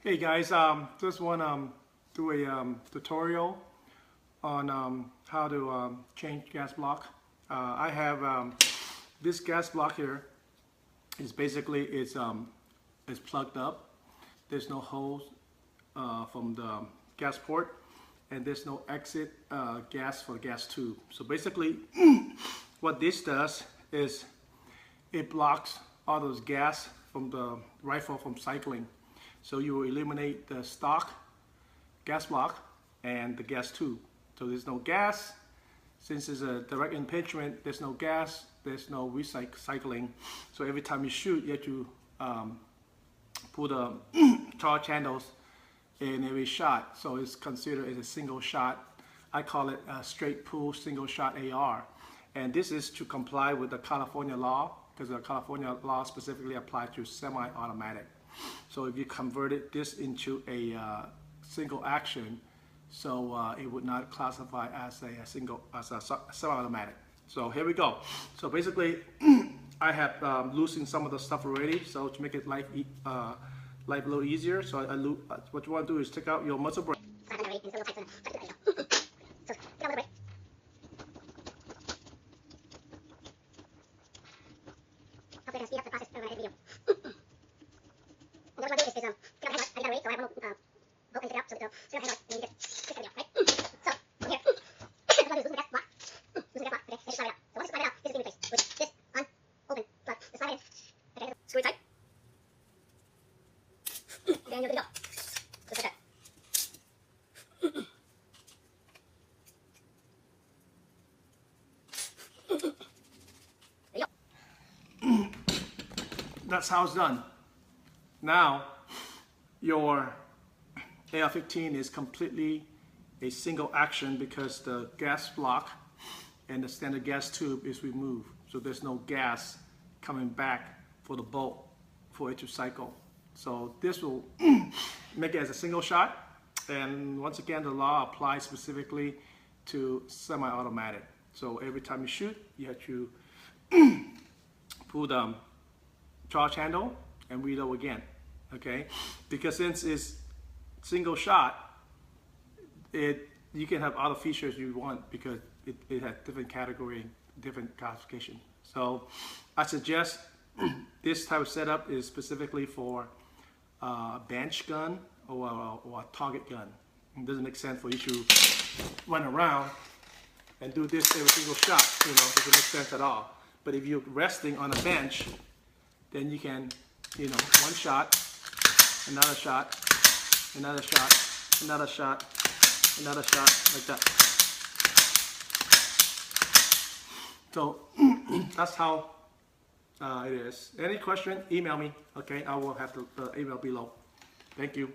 Hey guys, just want to do a tutorial on how to change gas block. I have this gas block here. Is basically it's plugged up. There's no holes from the gas port, and there's no exit gas for the gas tube. So basically, what this does is it blocks all those gas from the rifle from cycling. So you will eliminate the stock gas block and the gas tube. So there's no gas. Since it's a direct impingement, there's no gas, there's no recycling. So every time you shoot, you have to put the charge handles in every shot. So it's considered as a single shot. I call it a straight pull single shot AR. And this is to comply with the California law, because the California law specifically applies to semi-automatic. So if you converted this into a single action, so it would not classify as a semi-automatic. So here we go. So basically, I have loosened some of the stuff already. So to make it life a little easier, so what you want to do is take out your muzzle brake. Hopefully, I can speed up the process of my video. What I want to do is take out the handle. I got it ready, so I have a little bolt and take it out. So the handle, and you just stick the video, right? So from here, what I want to do is loosen the gas block. Loosen the gas block. Okay, and just slide it out. So once you slide it out, this is in place with this unopened plug. Just slide it in. Okay, screw it tight. Then you're good to go. Just like that. There you go. That's how it's done. Now, your AR-15 is completely a single action because the gas block and the standard gas tube is removed. So there's no gas coming back for the bolt for it to cycle. So this will make it as a single shot. And once again, the law applies specifically to semi-automatic. So every time you shoot, you have to pull the charge handle and reload again. Okay, because since it's single shot, you can have other features you want because it has different category, different classification. So I suggest this type of setup is specifically for a bench gun or a target gun. It doesn't make sense for you to run around and do this every single shot. It doesn't make sense at all. But if you're resting on a bench, then you can, one shot, another shot, another shot, another shot, another shot, like that. So that's how it is. Any question, email me. Okay, I will have the email below. Thank you.